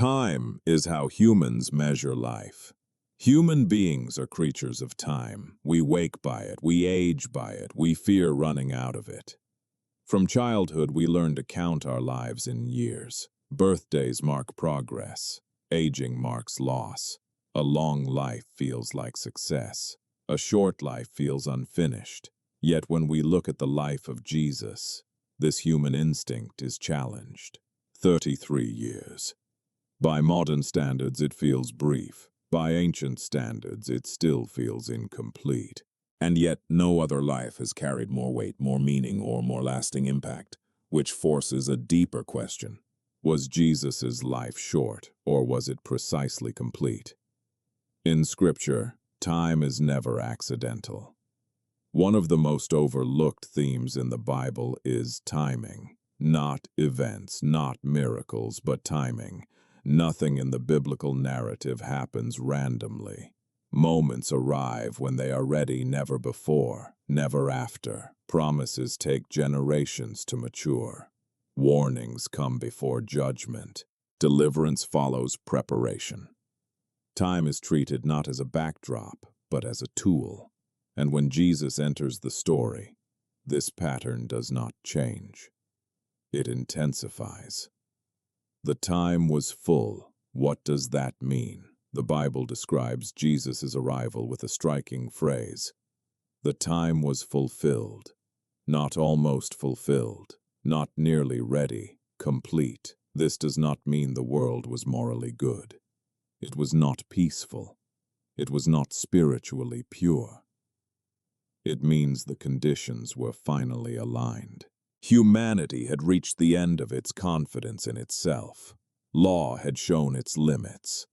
Time is how humans measure life. Human beings are creatures of time. We wake by it, we age by it, we fear running out of it. From childhood, we learn to count our lives in years. Birthdays mark progress. Aging marks loss. A long life feels like success. A short life feels unfinished. Yet when we look at the life of Jesus, this human instinct is challenged. 33 years. By modern standards, it feels brief. By ancient standards, it still feels incomplete. And yet, no other life has carried more weight, more meaning, or more lasting impact, which forces a deeper question. Was Jesus' life short, or was it precisely complete? In Scripture, time is never accidental. One of the most overlooked themes in the Bible is timing. Not events, not miracles, but timing. Nothing in the biblical narrative happens randomly. Moments arrive when they are ready, never before, never after. Promises take generations to mature. Warnings come before judgment. Deliverance follows preparation. Time is treated not as a backdrop, but as a tool. And when Jesus enters the story, this pattern does not change. It intensifies. The time was full. What does that mean? The Bible describes Jesus' arrival with a striking phrase. The time was fulfilled. Not almost fulfilled. Not nearly ready. Complete. This does not mean the world was morally good. It was not peaceful. It was not spiritually pure. It means the conditions were finally aligned. Humanity had reached the end of its confidence in itself. Law had shown its limits.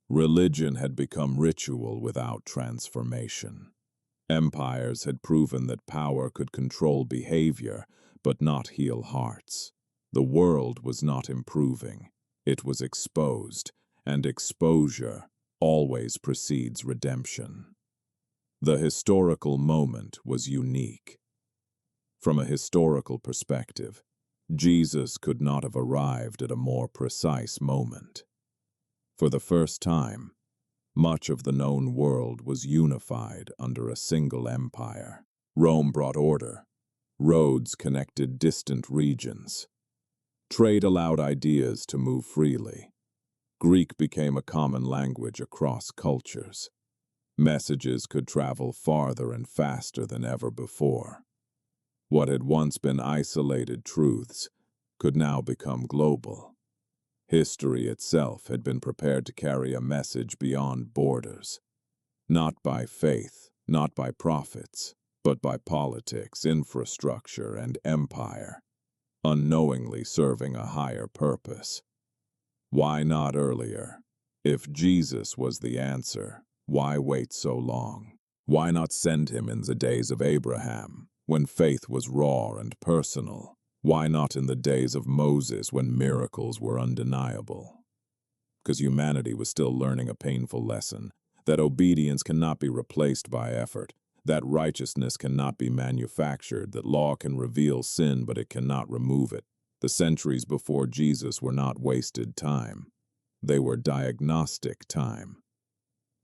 Religion had become ritual without transformation. Empires had proven that power could control behavior, but not heal hearts. The world was not improving. It was exposed, and exposure always precedes redemption. The historical moment was unique. From a historical perspective, Jesus could not have arrived at a more precise moment. For the first time, much of the known world was unified under a single empire. Rome brought order. Roads connected distant regions. Trade allowed ideas to move freely. Greek became a common language across cultures. Messages could travel farther and faster than ever before. What had once been isolated truths could now become global. History itself had been prepared to carry a message beyond borders. Not by faith, not by prophets, but by politics, infrastructure, and empire, unknowingly serving a higher purpose. Why not earlier? If Jesus was the answer, why wait so long? Why not send him in the days of Abraham, when faith was raw and personal? Why not in the days of Moses, when miracles were undeniable? Because humanity was still learning a painful lesson, that obedience cannot be replaced by effort, that righteousness cannot be manufactured, that law can reveal sin, but it cannot remove it. The centuries before Jesus were not wasted time. They were diagnostic time.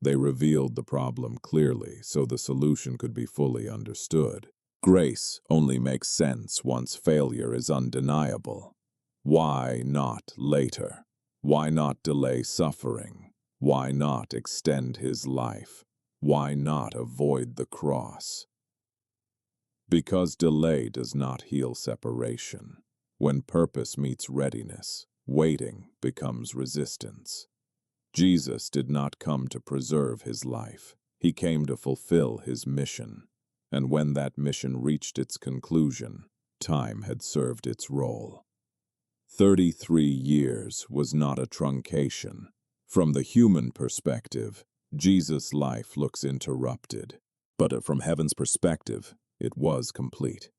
They revealed the problem clearly, so the solution could be fully understood. Grace only makes sense once failure is undeniable. Why not later? Why not delay suffering? Why not extend his life? Why not avoid the cross? Because delay does not heal separation. When purpose meets readiness, waiting becomes resistance. Jesus did not come to preserve his life. He came to fulfill his mission. And when that mission reached its conclusion, time had served its role. 33 years was not a truncation. From the human perspective, Jesus' life looks interrupted. But from heaven's perspective, it was complete.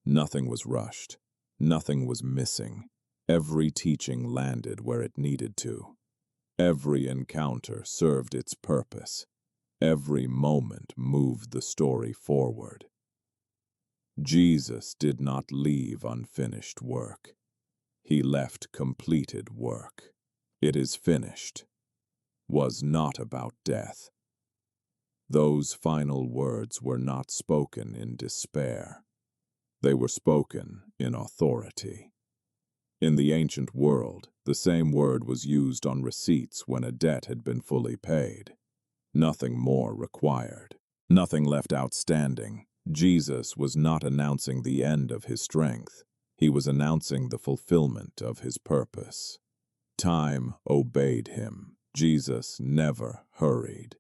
Nothing was rushed. Nothing was missing. Every teaching landed where it needed to. Every encounter served its purpose. Every moment moved the story forward. Jesus did not leave unfinished work. He left completed work. "It is finished," was not about death. Those final words were not spoken in despair. They were spoken in authority. In the ancient world, the same word was used on receipts when a debt had been fully paid. Nothing more required. Nothing left outstanding. Jesus was not announcing the end of his strength. He was announcing the fulfillment of his purpose. Time obeyed him. Jesus never hurried.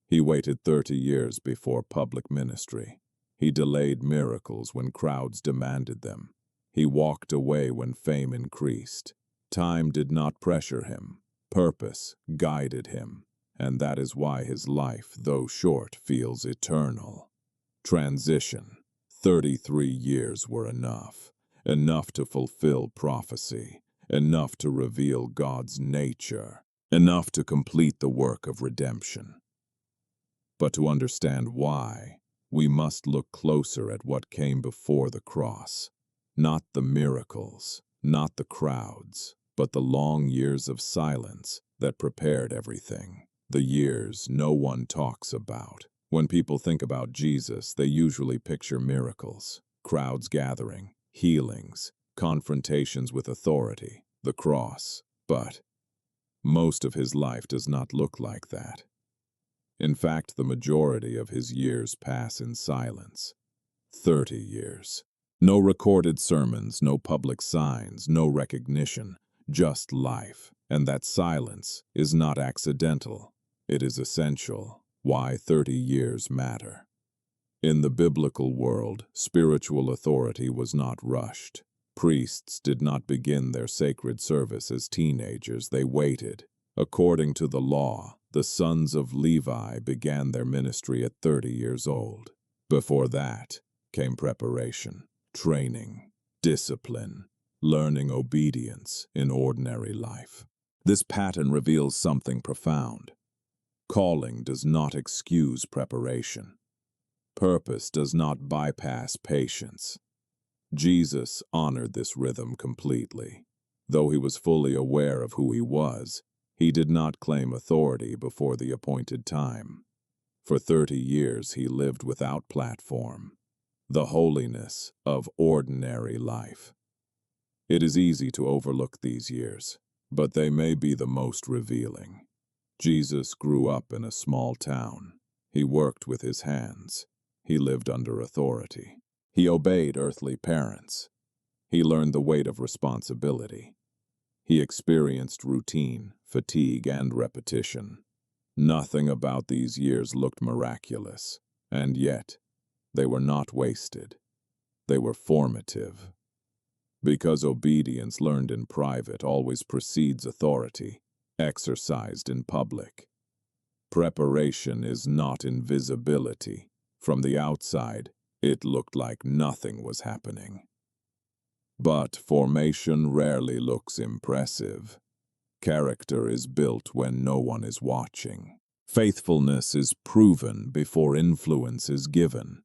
He waited 30 years before public ministry. He delayed miracles when crowds demanded them. He walked away when fame increased. Time did not pressure him. Purpose guided him. And that is why his life, though short, feels eternal. Transition. 33 years were enough. Enough to fulfill prophecy. Enough to reveal God's nature. Enough to complete the work of redemption. But to understand why, we must look closer at what came before the cross. Not the miracles, not the crowds, but the long years of silence that prepared everything. The years no one talks about. When people think about Jesus, they usually picture miracles, crowds gathering, healings, confrontations with authority, the cross. But most of his life does not look like that. In fact, the majority of his years pass in silence. 30 years. No recorded sermons, no public signs, no recognition, just life. And that silence is not accidental. It is essential. Why 30 years matter. In the biblical world, spiritual authority was not rushed. Priests did not begin their sacred service as teenagers. They waited. According to the law, the sons of Levi began their ministry at 30 years old. Before that came preparation, training, discipline, learning obedience in ordinary life. This pattern reveals something profound. Calling does not excuse preparation. Purpose does not bypass patience. Jesus honored this rhythm completely. Though he was fully aware of who he was, he did not claim authority before the appointed time. For 30 years he lived without platform, the holiness of ordinary life. It is easy to overlook these years, but they may be the most revealing. Jesus grew up in a small town. He worked with his hands. He lived under authority. He obeyed earthly parents. He learned the weight of responsibility. He experienced routine, fatigue, and repetition. Nothing about these years looked miraculous, and yet they were not wasted. They were formative. Because obedience learned in private always precedes authority, exercised in public. Preparation is not invisibility. From the outside, it looked like nothing was happening. But formation rarely looks impressive. Character is built when no one is watching. Faithfulness is proven before influence is given.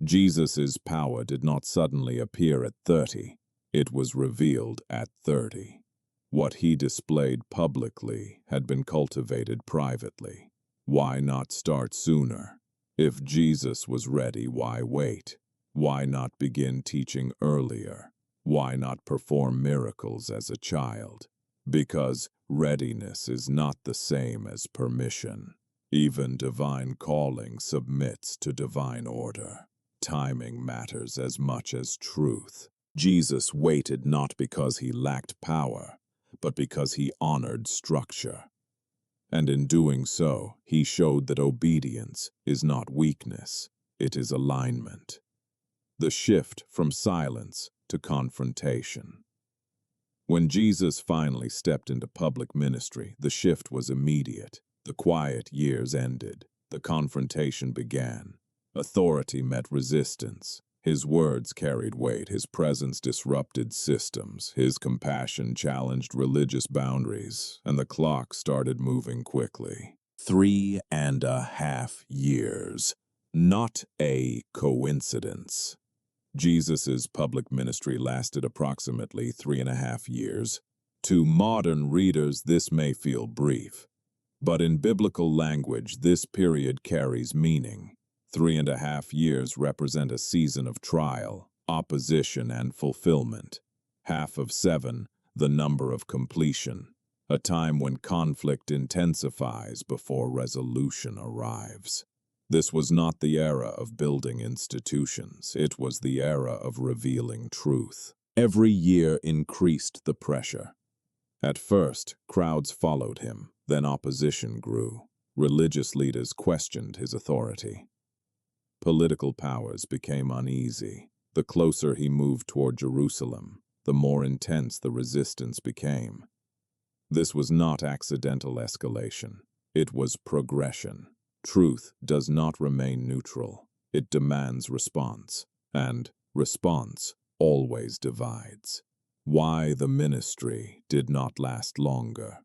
Jesus' power did not suddenly appear at 30. It was revealed at 30. What he displayed publicly had been cultivated privately. Why not start sooner? If Jesus was ready, why wait? Why not begin teaching earlier? Why not perform miracles as a child? Because readiness is not the same as permission. Even divine calling submits to divine order. Timing matters as much as truth. Jesus waited not because he lacked power, but because he honored structure. And in doing so, he showed that obedience is not weakness, it is alignment. The shift from silence to confrontation. When Jesus finally stepped into public ministry, the shift was immediate. The quiet years ended. The confrontation began. Authority met resistance. His words carried weight. His presence disrupted systems. His compassion challenged religious boundaries. And the clock started moving quickly. 3.5 years. Not a coincidence. Jesus' public ministry lasted approximately 3.5 years. To modern readers, this may feel brief, but in biblical language, this period carries meaning. 3.5 years represent a season of trial, opposition, and fulfillment. Half of 7, the number of completion, a time when conflict intensifies before resolution arrives. This was not the era of building institutions, it was the era of revealing truth. Every year increased the pressure. At first, crowds followed him, then opposition grew. Religious leaders questioned his authority. Political powers became uneasy. The closer he moved toward Jerusalem, the more intense the resistance became. This was not accidental escalation. It was progression. Truth does not remain neutral. It demands response, and response always divides. Why the ministry did not last longer?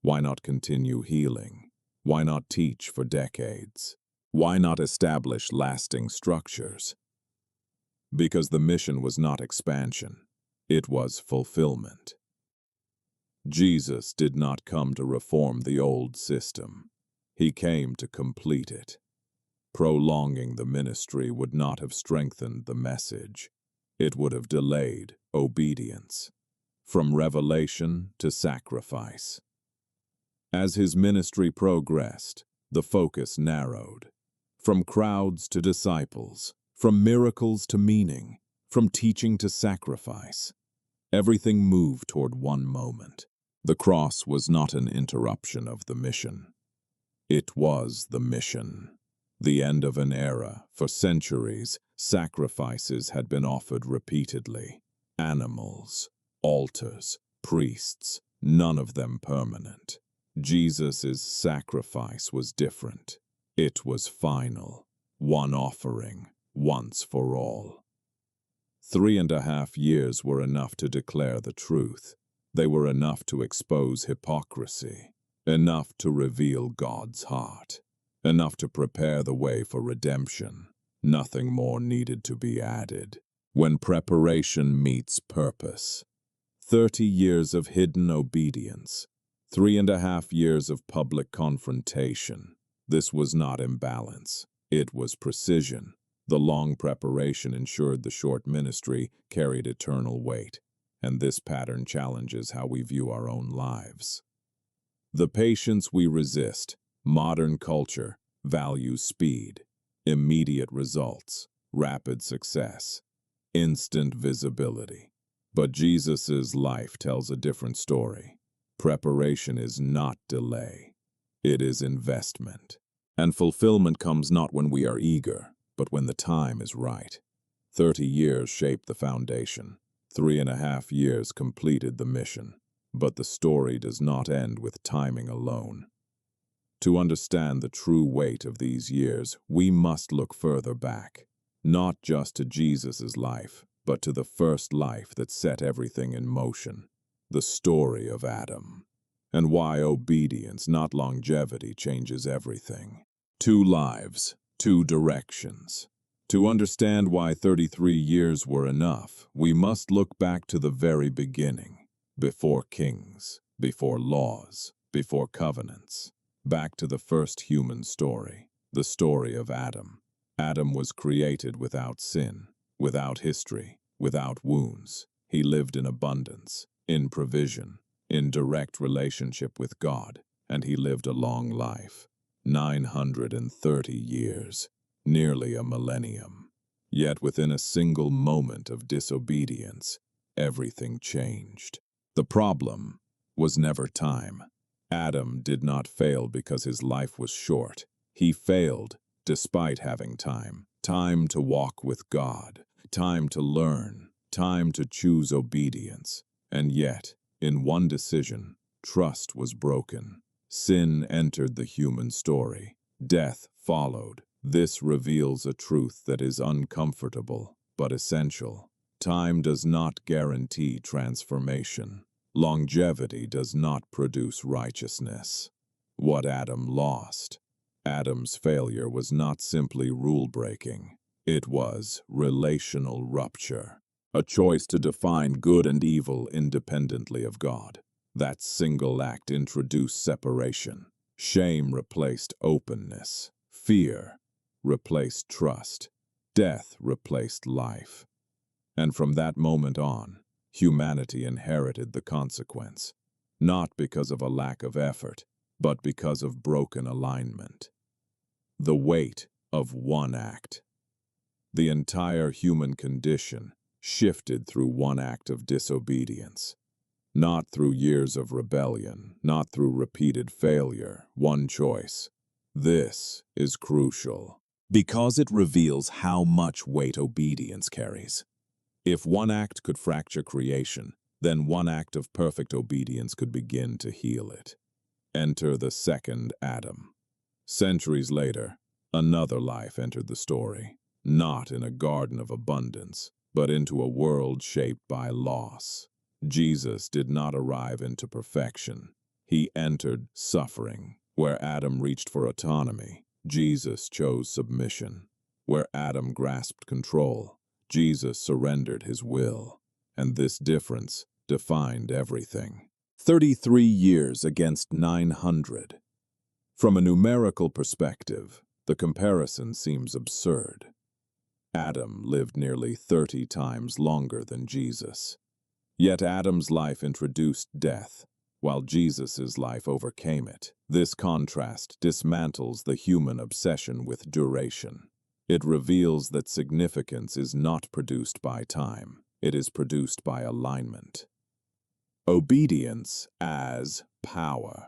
Why not continue healing? Why not teach for decades? Why not establish lasting structures? Because the mission was not expansion, it was fulfillment. Jesus did not come to reform the old system. He came to complete it. Prolonging the ministry would not have strengthened the message. It would have delayed obedience. From revelation to sacrifice. As his ministry progressed, the focus narrowed. From crowds to disciples, from miracles to meaning, from teaching to sacrifice. Everything moved toward one moment. The cross was not an interruption of the mission. It was the mission. The end of an era. For centuries, sacrifices had been offered repeatedly. Animals, altars, priests, none of them permanent. Jesus' sacrifice was different. It was final. One offering, once for all. 3.5 years were enough to declare the truth. They were enough to expose hypocrisy. Enough to reveal God's heart. Enough to prepare the way for redemption. Nothing more needed to be added. When preparation meets purpose. 30 years of hidden obedience. 3.5 years of public confrontation. This was not imbalance. It was precision. The long preparation ensured the short ministry carried eternal weight. And this pattern challenges how we view our own lives. The patience we resist. Modern culture values speed, immediate results, rapid success, instant visibility. But Jesus' life tells a different story. Preparation is not delay. It is investment. And fulfillment comes not when we are eager, but when the time is right. 30 years shaped the foundation. 3.5 years completed the mission. But the story does not end with timing alone. To understand the true weight of these years, we must look further back. Not just to Jesus' life, but to the first life that set everything in motion. The story of Adam. And why obedience, not longevity, changes everything. 2 lives, 2 directions. To understand why 33 years were enough, we must look back to the very beginning. Before kings, before laws, before covenants. Back to the first human story, the story of Adam. Adam was created without sin, without history, without wounds. He lived in abundance, in provision, in direct relationship with God, and he lived a long life. 930 years, nearly a millennium. Yet within a single moment of disobedience, everything changed. The problem was never time. Adam did not fail because his life was short. He failed despite having time. Time to walk with God. Time to learn. Time to choose obedience. And yet, in one decision, trust was broken. Sin entered the human story. Death followed. This reveals a truth that is uncomfortable, but essential. Time does not guarantee transformation. Longevity does not produce righteousness. What Adam lost. Adam's failure was not simply rule-breaking. It was relational rupture. A choice to define good and evil independently of God. That single act introduced separation. Shame replaced openness. Fear replaced trust. Death replaced life. And from that moment on, humanity inherited the consequence, not because of a lack of effort, but because of broken alignment. The weight of one act. The entire human condition shifted through one act of disobedience. Not through years of rebellion, not through repeated failure, one choice. This is crucial, because it reveals how much weight obedience carries. If one act could fracture creation, then one act of perfect obedience could begin to heal it. Enter the second Adam. Centuries later, another life entered the story, not in a garden of abundance, but into a world shaped by loss. Jesus did not arrive into perfection. He entered suffering. Where Adam reached for autonomy, Jesus chose submission. Where Adam grasped control, Jesus surrendered his will. And this difference defined everything. 33 years against 900. From a numerical perspective, the comparison seems absurd. Adam lived nearly 30 times longer than Jesus. Yet Adam's life introduced death, while Jesus' life overcame it. This contrast dismantles the human obsession with duration. It reveals that significance is not produced by time. It is produced by alignment. Obedience as power.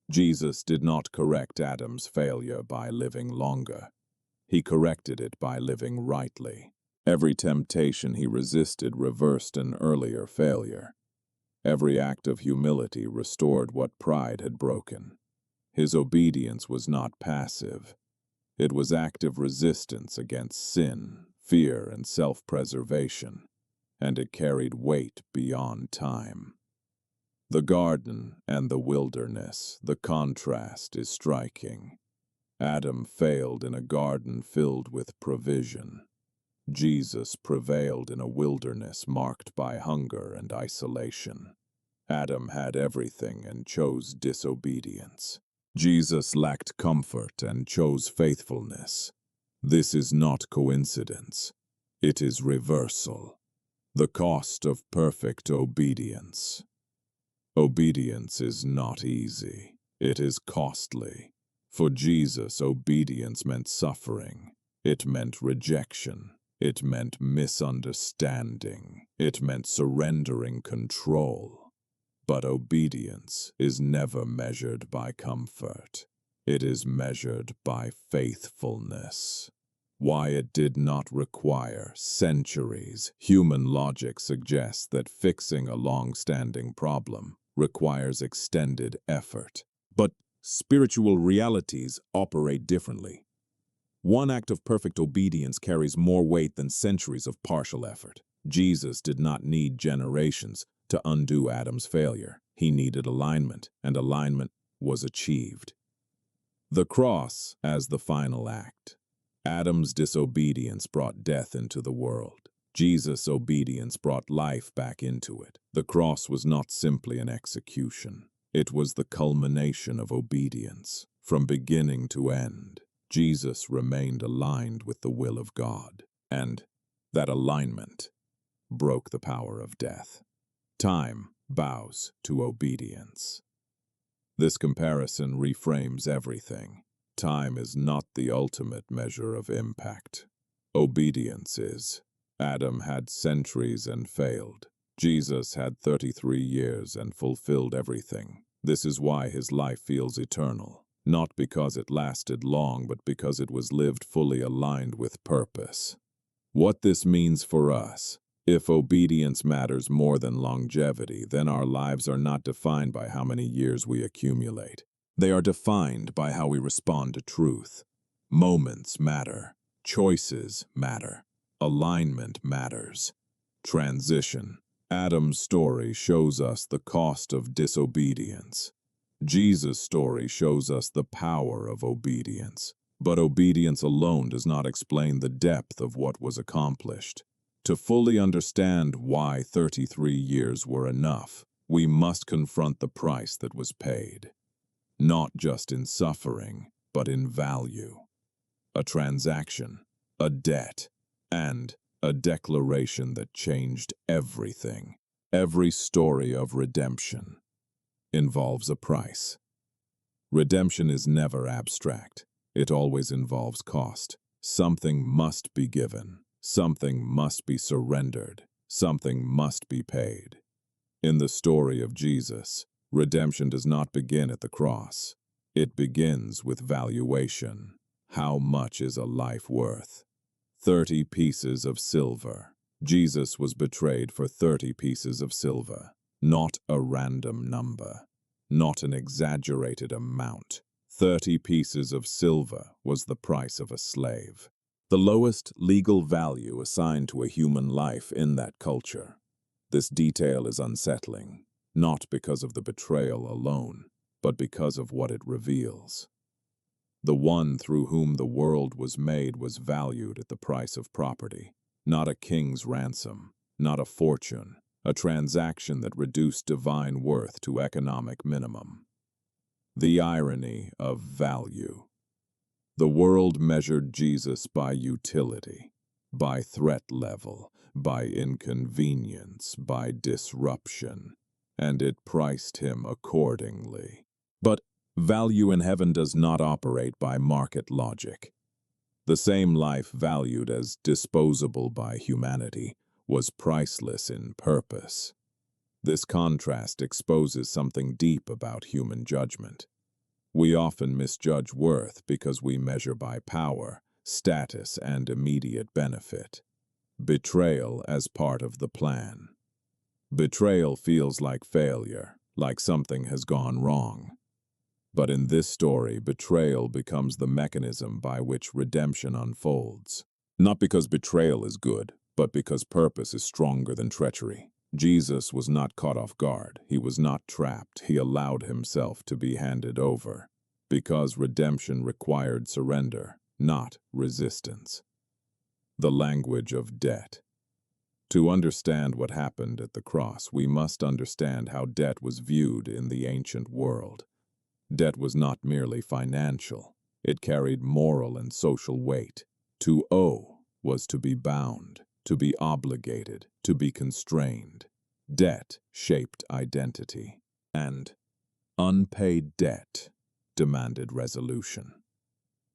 Jesus did not correct Adam's failure by living longer. He corrected it by living rightly. Every temptation he resisted reversed an earlier failure. Every act of humility restored what pride had broken. His obedience was not passive. It was active resistance against sin, fear, and self-preservation, and it carried weight beyond time. The garden and the wilderness, the contrast is striking. Adam failed in a garden filled with provision. Jesus prevailed in a wilderness marked by hunger and isolation. Adam had everything and chose disobedience. Jesus lacked comfort and chose faithfulness. This is not coincidence. It is reversal. The cost of perfect obedience. Obedience is not easy. It is costly. For Jesus, obedience meant suffering. It meant rejection. It meant misunderstanding. It meant surrendering control. But obedience is never measured by comfort. It is measured by faithfulness. Why it did not require centuries. Human logic suggests that fixing a long-standing problem requires extended effort. But spiritual realities operate differently. One act of perfect obedience carries more weight than centuries of partial effort. Jesus did not need generations to undo Adam's failure. He needed alignment, and alignment was achieved. The cross as the final act. Adam's disobedience brought death into the world. Jesus' obedience brought life back into it. The cross was not simply an execution. It was the culmination of obedience. From beginning to end, Jesus remained aligned with the will of God, and that alignment broke the power of death. Time bows to obedience. This comparison reframes everything. Time is not the ultimate measure of impact. Obedience is. Adam had centuries and failed. Jesus had 33 years and fulfilled everything. This is why his life feels eternal. Not because it lasted long, but because it was lived fully aligned with purpose. What this means for us. If obedience matters more than longevity, then our lives are not defined by how many years we accumulate. They are defined by how we respond to truth. Moments matter. Choices matter. Alignment matters. Transition. Adam's story shows us the cost of disobedience. Jesus' story shows us the power of obedience. But obedience alone does not explain the depth of what was accomplished. To fully understand why 33 years were enough, we must confront the price that was paid, not just in suffering, but in value. A transaction, a debt, and a declaration that changed everything. Every story of redemption involves a price. Redemption is never abstract. It always involves cost. Something must be given. Something must be surrendered. Something must be paid. In the story of Jesus, redemption does not begin at the cross. It begins with valuation. How much is a life worth? 30 pieces of silver. Jesus was betrayed for 30 pieces of silver, not a random number, not an exaggerated amount. 30 pieces of silver was the price of a slave, the lowest legal value assigned to a human life in that culture. This detail is unsettling, not because of the betrayal alone, but because of what it reveals. The one through whom the world was made was valued at the price of property, not a king's ransom, not a fortune, a transaction that reduced divine worth to economic minimum. The irony of value. The world measured Jesus by utility, by threat level, by inconvenience, by disruption, and it priced him accordingly. But value in heaven does not operate by market logic. The same life valued as disposable by humanity was priceless in purpose. This contrast exposes something deep about human judgment. We often misjudge worth because we measure by power, status, and immediate benefit. Betrayal as part of the plan. Betrayal feels like failure, like something has gone wrong. But in this story, betrayal becomes the mechanism by which redemption unfolds. Not because betrayal is good, but because purpose is stronger than treachery. Jesus was not caught off guard. He was not trapped. He allowed himself to be handed over, because redemption required surrender, not resistance. The language of debt. To understand what happened at the cross, we must understand how debt was viewed in the ancient world. Debt was not merely financial. It carried moral and social weight. To owe was to be bound, to be obligated, to be constrained. Debt shaped identity, and unpaid debt demanded resolution.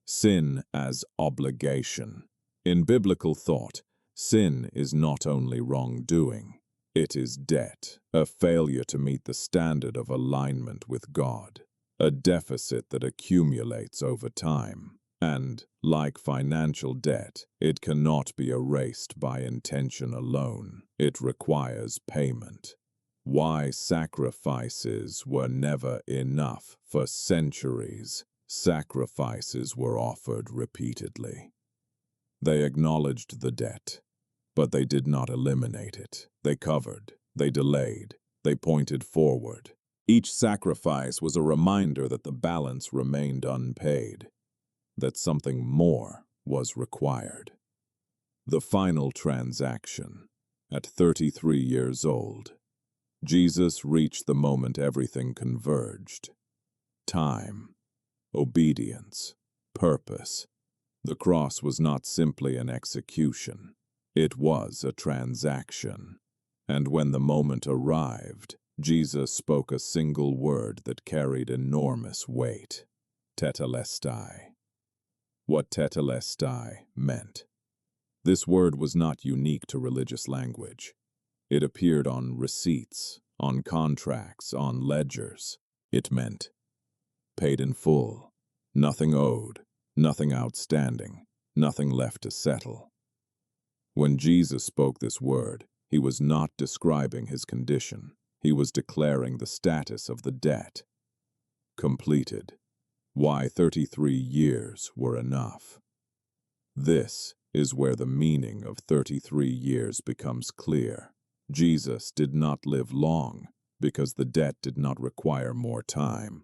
Sin as obligation. In biblical thought, sin is not only wrongdoing, it is debt, a failure to meet the standard of alignment with God. A deficit that accumulates over time, and, like financial debt, it cannot be erased by intention alone. It requires payment. Why sacrifices were never enough for centuries. Sacrifices were offered repeatedly. They acknowledged the debt, but they did not eliminate it. They covered, they delayed, they pointed forward. Each sacrifice was a reminder that the balance remained unpaid, that something more was required. The final transaction. At 33 years old, Jesus reached the moment everything converged. Time, obedience, purpose. The cross was not simply an execution. It was a transaction. And when the moment arrived, Jesus spoke a single word that carried enormous weight. Tetelestai. What tetelestai meant. This word was not unique to religious language. It appeared on receipts, on contracts, on ledgers. It meant paid in full, nothing owed, nothing outstanding, nothing left to settle. When Jesus spoke this word, he was not describing his condition. He was declaring the status of the debt. Completed. Why 33 years were enough. This is where the meaning of 33 years becomes clear. Jesus did not live long because the debt did not require more time.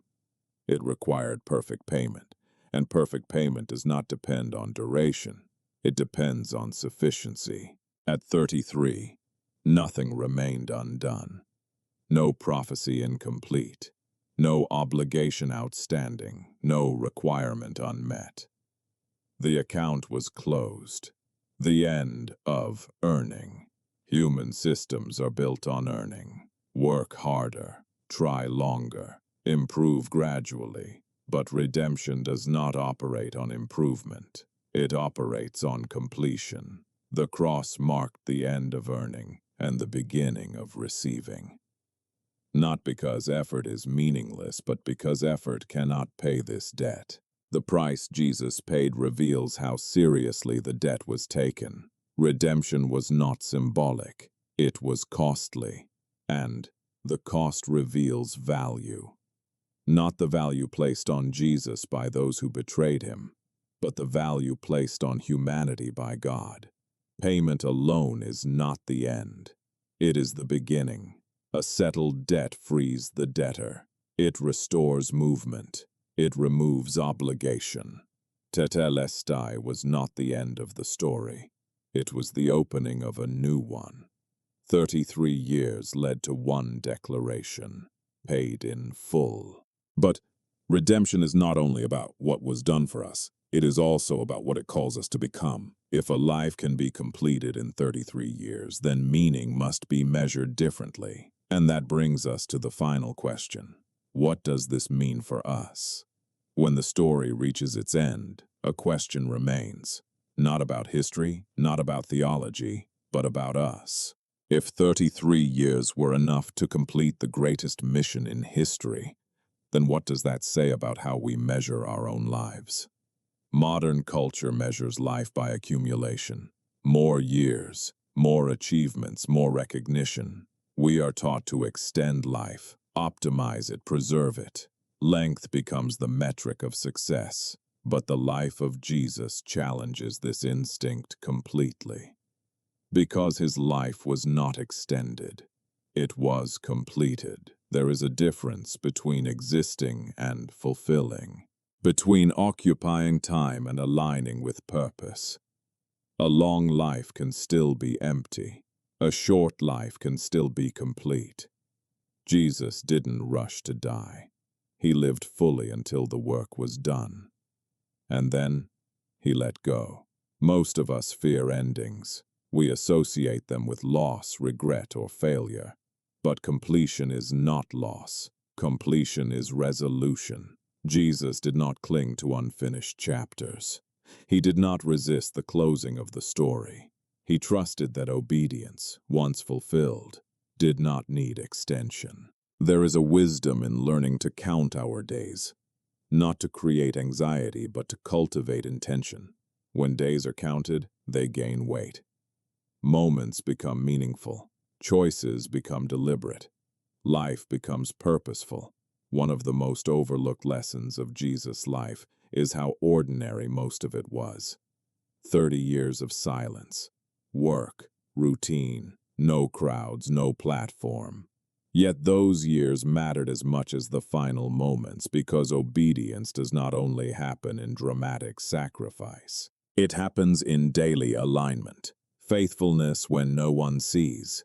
It required perfect payment, and perfect payment does not depend on duration. It depends on sufficiency. At 33, nothing remained undone. no prophecy incomplete, no obligation outstanding, no requirement unmet. The account was closed. The end of earning. Human systems are built on earning. Work harder, try longer, improve gradually. But redemption does not operate on improvement. It operates on completion. The cross marked the end of earning and the beginning of receiving. Not because effort is meaningless, but because effort cannot pay this debt. The price Jesus paid reveals how seriously the debt was taken. Redemption was not symbolic, it was costly. And the cost reveals value. Not the value placed on Jesus by those who betrayed him, but the value placed on humanity by God. Payment alone is not the end. It is the beginning. A settled debt frees the debtor. It restores movement. It removes obligation. Tetelestai was not the end of the story. It was the opening of a new one. 33 years led to one declaration, paid in full. But redemption is not only about what was done for us, it is also about what it calls us to become. If a life can be completed in 33 years, then meaning must be measured differently. And that brings us to the final question. What does this mean for us? When the story reaches its end, a question remains. Not about history, not about theology, but about us. If 33 years were enough to complete the greatest mission in history, then what does that say about how we measure our own lives? Modern culture measures life by accumulation. More years, more achievements, more recognition. We are taught to extend life, optimize it, preserve it. Length becomes the metric of success, but the life of Jesus challenges this instinct completely. Because his life was not extended, it was completed. There is a difference between existing and fulfilling, between occupying time and aligning with purpose. A long life can still be empty. A short life can still be complete. Jesus didn't rush to die. He lived fully until the work was done. And then he let go. Most of us fear endings. We associate them with loss, regret, or failure. But completion is not loss. Completion is resolution. Jesus did not cling to unfinished chapters. He did not resist the closing of the story. He trusted that obedience, once fulfilled, did not need extension. There is a wisdom in learning to count our days, not to create anxiety, but to cultivate intention. When days are counted, they gain weight. Moments become meaningful. Choices become deliberate. Life becomes purposeful. One of the most overlooked lessons of Jesus' life is how ordinary most of it was. 30 years of silence. Work, routine, no crowds, no platform. Yet those years mattered as much as the final moments because obedience does not only happen in dramatic sacrifice. It happens in daily alignment, faithfulness when no one sees,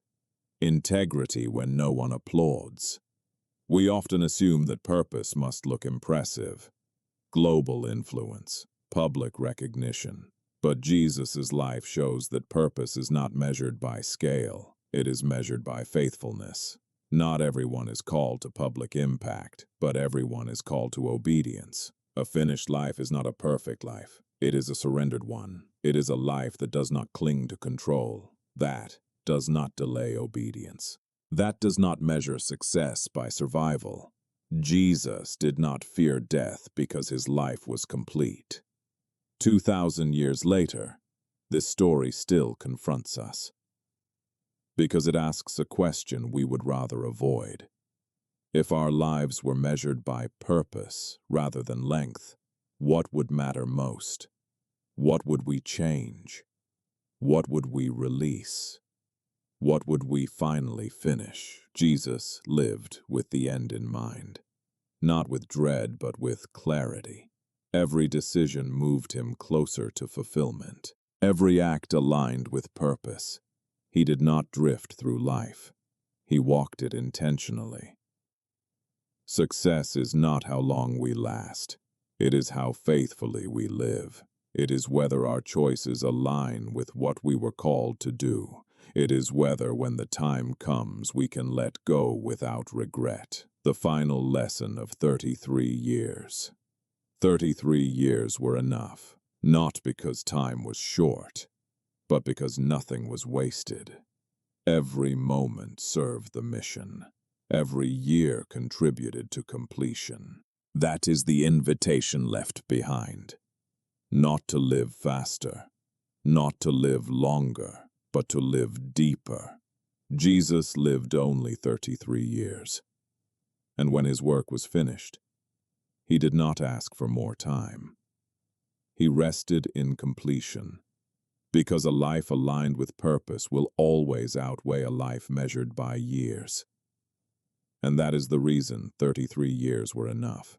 integrity when no one applauds. We often assume that purpose must look impressive, global influence, public recognition. But Jesus' life shows that purpose is not measured by scale, it is measured by faithfulness. Not everyone is called to public impact, but everyone is called to obedience. A finished life is not a perfect life, it is a surrendered one. It is a life that does not cling to control, that does not delay obedience. That does not measure success by survival. Jesus did not fear death because his life was complete. 2,000 years later, this story still confronts us, because it asks a question we would rather avoid. If our lives were measured by purpose rather than length, what would matter most? What would we change? What would we release? What would we finally finish? Jesus lived with the end in mind, not with dread but with clarity. Every decision moved him closer to fulfillment. Every act aligned with purpose. He did not drift through life. He walked it intentionally. Success is not how long we last. It is how faithfully we live. It is whether our choices align with what we were called to do. It is whether, when the time comes, we can let go without regret. The final lesson of 33 years. 33 years were enough, not because time was short, but because nothing was wasted. Every moment served the mission. Every year contributed to completion. That is the invitation left behind. Not to live faster, not to live longer, but to live deeper. Jesus lived only 33 years. And when his work was finished, he did not ask for more time. He rested in completion, because a life aligned with purpose will always outweigh a life measured by years. And that is the reason 33 years were enough.